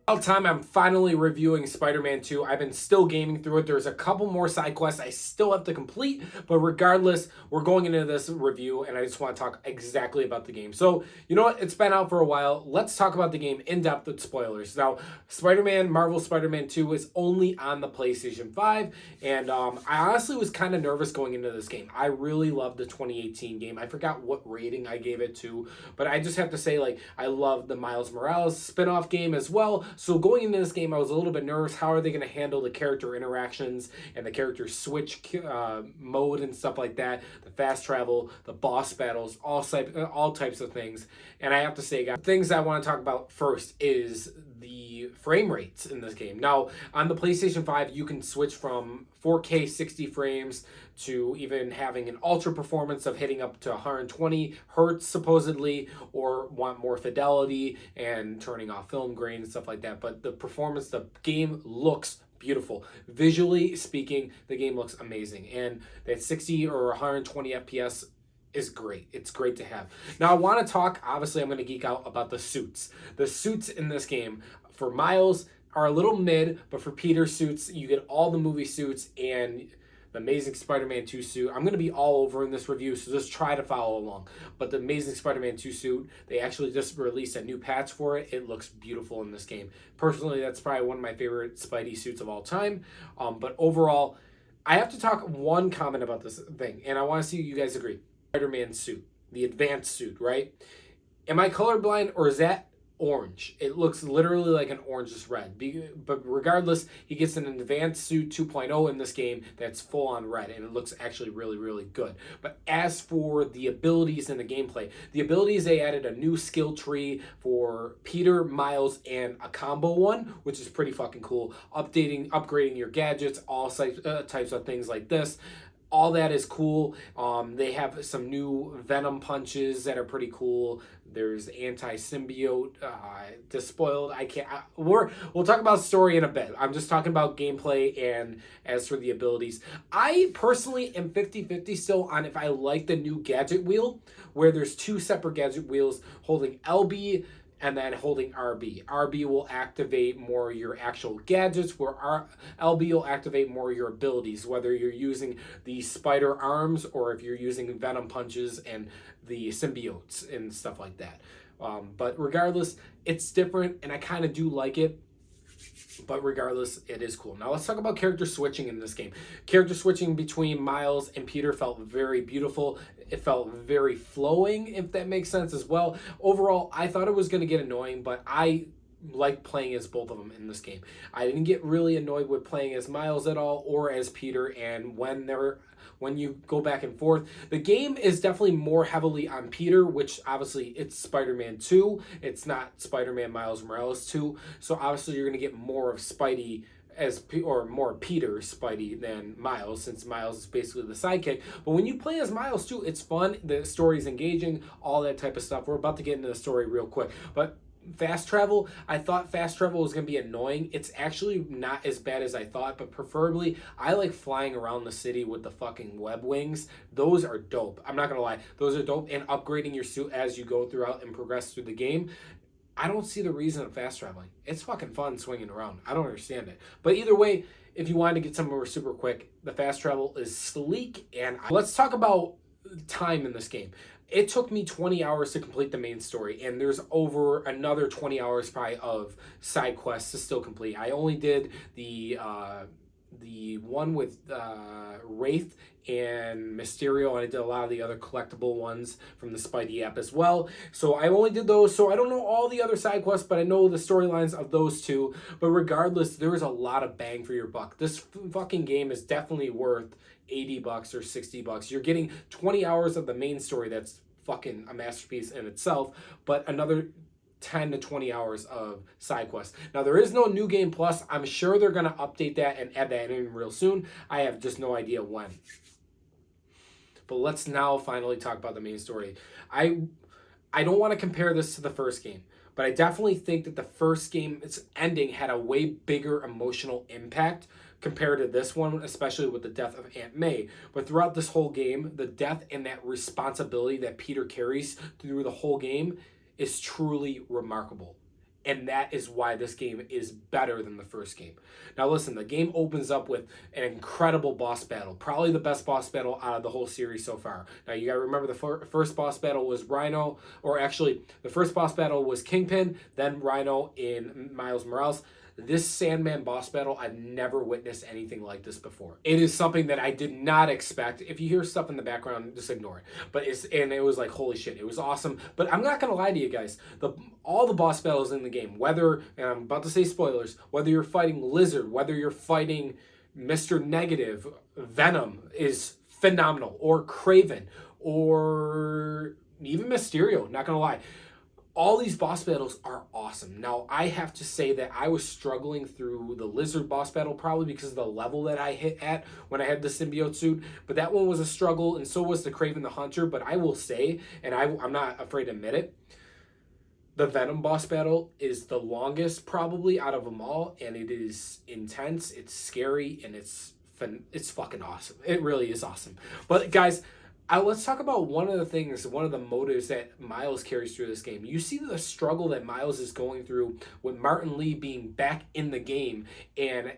All time I'm finally reviewing Spider-Man 2. I've been still gaming through it. There's a couple more side quests I still have to complete, but regardless, we're going into this review and I just want to talk exactly about the game. So, you know what? It's been out for a while. Let's talk about the game in depth with spoilers. Now, Marvel Spider-Man 2 is only on the PlayStation 5, and I honestly was kind of nervous going into this game. I really loved the 2018 game. I forgot what rating I gave it to, but I just have to say, like, I love the Miles Morales spin-off game as well. So going into this game, I was a little bit nervous. How are they going to handle the character interactions and the character switch mode and stuff like that? The fast travel, the boss battles, all types of things. And I have to say, guys, things I want to talk about first is the frame rates in this game. Now, on the PlayStation 5, you can switch from 4K 60 frames to even having an ultra performance of hitting up to 120 hertz supposedly, or want more fidelity and turning off film grain and stuff like that. But the performance, the game looks beautiful. Visually speaking, the game looks amazing. And that 60 or 120 FPS is great. It's great to have. Now I want to talk, obviously I'm going to geek out about the suits. The suits in this game for Miles are a little mid, but for Peter's suits, you get all the movie suits and the Amazing Spider-Man 2 suit. I'm going to be all over in this review, so just try to follow along. But the Amazing Spider-Man 2 suit, they actually just released a new patch for it. It looks beautiful in this game. Personally, that's probably one of my favorite Spidey suits of all time. But overall, I have to talk one comment about this thing, and I want to see if you guys agree. Spider-Man suit, the advanced suit, right? Am I colorblind or is that orange? It looks literally like an orange red. But regardless, he gets an advanced suit 2.0 in this game that's full on red, and it looks actually really, really good. But as for the abilities and the gameplay, the abilities, they added a new skill tree for Peter, Miles, and a combo one, which is pretty fucking cool. Upgrading your gadgets, all types of things like this. All that is cool. They have some new Venom punches that are pretty cool. There's anti-symbiote, despoiled. We'll talk about story in a bit. I'm just talking about gameplay, and as for the abilities, I personally am 50-50 still on if I like the new gadget wheel, where there's two separate gadget wheels holding LB and then holding RB. RB will activate more your actual gadgets, where LB will activate more your abilities, whether you're using the spider arms or if you're using Venom punches and the symbiotes and stuff like that. But regardless, it's different, and I kind of do like it. But regardless, it is cool. Now let's talk about character switching in this game. Character switching between Miles and Peter felt very beautiful. It felt very flowing, if that makes sense as well. Overall, I thought it was going to get annoying, but I like playing as both of them in this game. I didn't get really annoyed with playing as Miles at all or as Peter, and when you go back and forth. The game is definitely more heavily on Peter, which obviously it's Spider-Man 2. It's not Spider-Man Miles Morales 2. So obviously you're going to get more of Spidey or more Peter Spidey than Miles, since Miles is basically the sidekick. But when you play as Miles too, it's fun. The story's engaging, all that type of stuff. We're about to get into the story real quick. But fast travel, I thought fast travel was going to be annoying. It's actually not as bad as I thought, but preferably I like flying around the city with the fucking web wings. Those are dope. I'm not going to lie. Those are dope. And upgrading your suit as you go throughout and progress through the game. I don't see the reason of fast traveling. It's fucking fun swinging around. I don't understand it. But either way, if you wanted to get somewhere super quick, the fast travel is sleek. And let's talk about time in this game. It took me 20 hours to complete the main story, and there's over another 20 hours probably of side quests to still complete. I only did the one with Wraith and Mysterio, and I did a lot of the other collectible ones from the Spidey app as well. So I only did those, so I don't know all the other side quests, but I know the storylines of those two. But regardless, there is a lot of bang for your buck. This fucking game is definitely worth $80 or $60. You're getting 20 hours of the main story that's fucking a masterpiece in itself, but another 10 to 20 hours of side quests. Now, there is no New Game Plus. I'm sure they're going to update that and add that in real soon. I have just no idea when. But let's now finally talk about the main story. I don't want to compare this to the first game, but I definitely think that the first game, its ending, had a way bigger emotional impact compared to this one, especially with the death of Aunt May. But throughout this whole game, the death and that responsibility that Peter carries through the whole game is truly remarkable. And that is why this game is better than the first game. Now, listen, the game opens up with an incredible boss battle. Probably the best boss battle out of the whole series so far. Now, you got to remember the first boss battle was Rhino, or actually, the first boss battle was Kingpin, then Rhino in Miles Morales. This Sandman boss battle, I've never witnessed anything like this before. It is something that I did not expect. If you hear stuff in the background, just ignore it. But it was like, holy shit, it was awesome. But I'm not gonna lie to you guys. All the boss battles in the game, whether, and I'm about to say spoilers, whether you're fighting Lizard, whether you're fighting Mr. Negative, Venom is phenomenal, or Kraven, or even Mysterio, not gonna lie. All these boss battles are awesome. Now, I have to say that I was struggling through the Lizard boss battle probably because of the level that I hit at when I had the symbiote suit. But that one was a struggle, and so was the Kraven the Hunter. But I will say, and I'm not afraid to admit it, the Venom boss battle is the longest probably out of them all, and it is intense, it's scary, and it's fucking awesome. It really is awesome. But guys, let's talk about one of the motives that Miles carries through this game. You see the struggle that Miles is going through with Martin Lee being back in the game and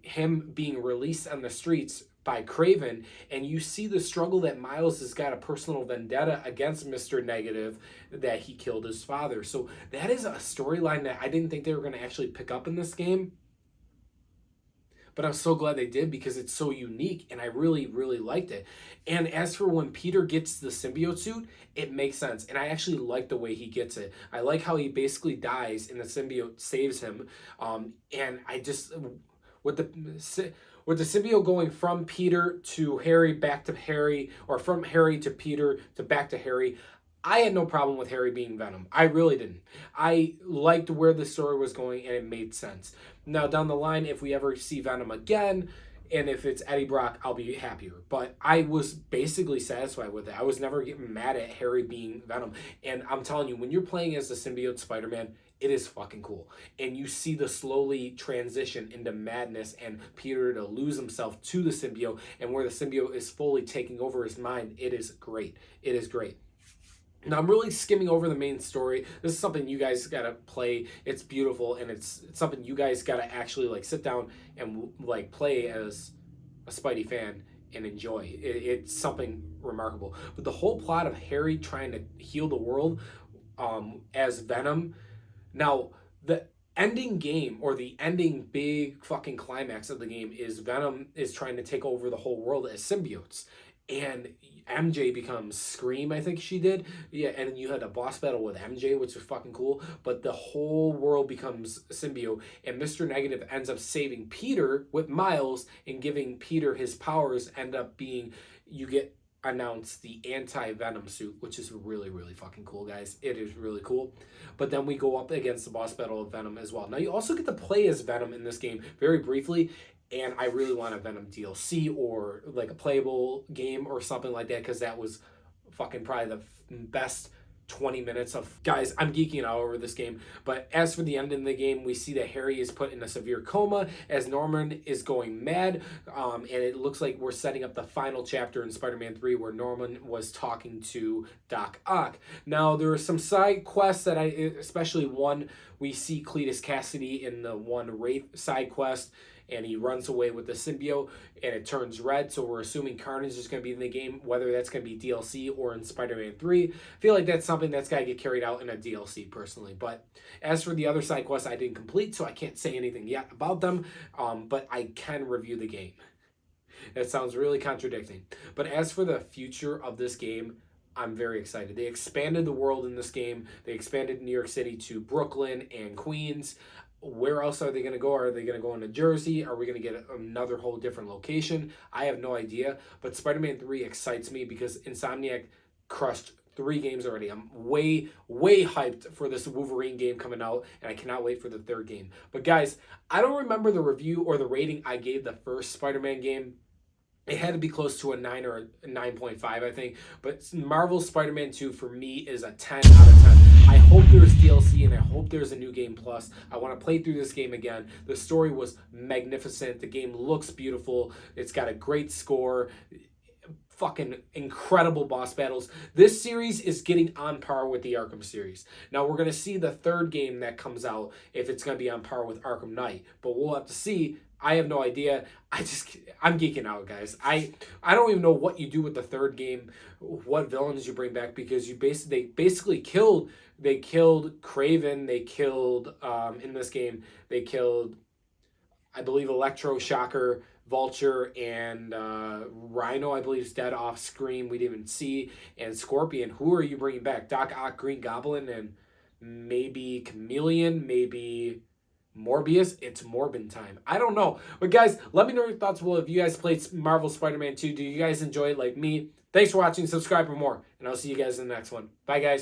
him being released on the streets by Kraven, and you see the struggle that Miles has got a personal vendetta against Mr. Negative, that he killed his father. So that is a storyline that I didn't think they were going to actually pick up in this game. But I'm so glad they did because it's so unique and I really, really liked it. And as for when Peter gets the symbiote suit, it makes sense. And I actually like the way he gets it. I like how he basically dies and the symbiote saves him. And I just, with the symbiote going from Peter to Harry, back to Harry, or from Harry to Peter to back to Harry, I had no problem with Harry being Venom. I really didn't. I liked where the story was going and it made sense. Now, down the line, if we ever see Venom again, and if it's Eddie Brock, I'll be happier. But I was basically satisfied with it. I was never getting mad at Harry being Venom. And I'm telling you, when you're playing as the symbiote Spider-Man, it is fucking cool. And you see the slowly transition into madness and Peter to lose himself to the symbiote, and where the symbiote is fully taking over his mind. It is great. It is great. Now, I'm really skimming over the main story. This is something you guys gotta play. It's beautiful, and it's something you guys gotta actually like sit down and like play as a Spidey fan and enjoy. It's something remarkable. But the whole plot of Harry trying to heal the world as Venom. Now, the ending game, or the ending big fucking climax of the game, is Venom is trying to take over the whole world as symbiotes. And MJ becomes Scream, I think she did. Yeah, and then you had a boss battle with MJ, which was fucking cool. But the whole world becomes symbiote, and Mr. Negative ends up saving Peter with Miles and giving Peter his powers. End up being, you get announced the anti-Venom suit, which is really, really fucking cool, guys. It is really cool. But then we go up against the boss battle of Venom as well. Now, you also get to play as Venom in this game very briefly. And I really want a Venom DLC or like a playable game or something like that, because that was fucking probably the best 20 minutes of... Guys, I'm geeking out over this game. But as for the end of the game, we see that Harry is put in a severe coma as Norman is going mad. And it looks like we're setting up the final chapter in Spider-Man 3 where Norman was talking to Doc Ock. Now, there are some side quests that especially one, we see Cletus Cassidy in the one Wraith side quest, and he runs away with the symbiote, and it turns red, so we're assuming Carnage is going to be in the game, whether that's going to be DLC or in Spider-Man 3. I feel like that's something that's got to get carried out in a DLC, personally. But as for the other side quests, I didn't complete, so I can't say anything yet about them, but I can review the game. That sounds really contradicting. But as for the future of this game, I'm very excited. They expanded the world in this game. They expanded New York City to Brooklyn and Queens. Where else are they going to go? Are they going to go into Jersey? Are we going to get another whole different location? I have no idea. But Spider-Man 3 excites me because Insomniac crushed 3 games already. I'm way, way hyped for this Wolverine game coming out, and I cannot wait for the 3rd game. But guys, I don't remember the review or the rating I gave the first Spider-Man game. It had to be close to a 9 or a 9.5, I think. But Marvel's Spider-Man 2 for me is a 10 out of 10. I hope there's DLC and I hope there's a new game plus. I want to play through this game again. The story was magnificent. The game looks beautiful. It's got a great score. fucking incredible boss battles. This series is getting on par with the Arkham series. Now we're gonna see the third game that comes out if it's gonna be on par with Arkham Knight, but we'll have to see. I have no idea. I'm geeking out, guys. I don't even know what you do with the third game, what villains you bring back, because they basically killed Craven, they killed in this game, they killed, I believe, Electro, Shocker, Vulture, and Rhino, I believe, is dead off screen. We didn't even see. And Scorpion. Who are you bringing back? Doc Ock, Green Goblin, and maybe Chameleon, maybe Morbius. It's Morbin time. I don't know. But guys, let me know your thoughts. Well, if you guys played Marvel Spider-Man 2, do you guys enjoy it like me? Thanks for watching. Subscribe for more. And I'll see you guys in the next one. Bye, guys.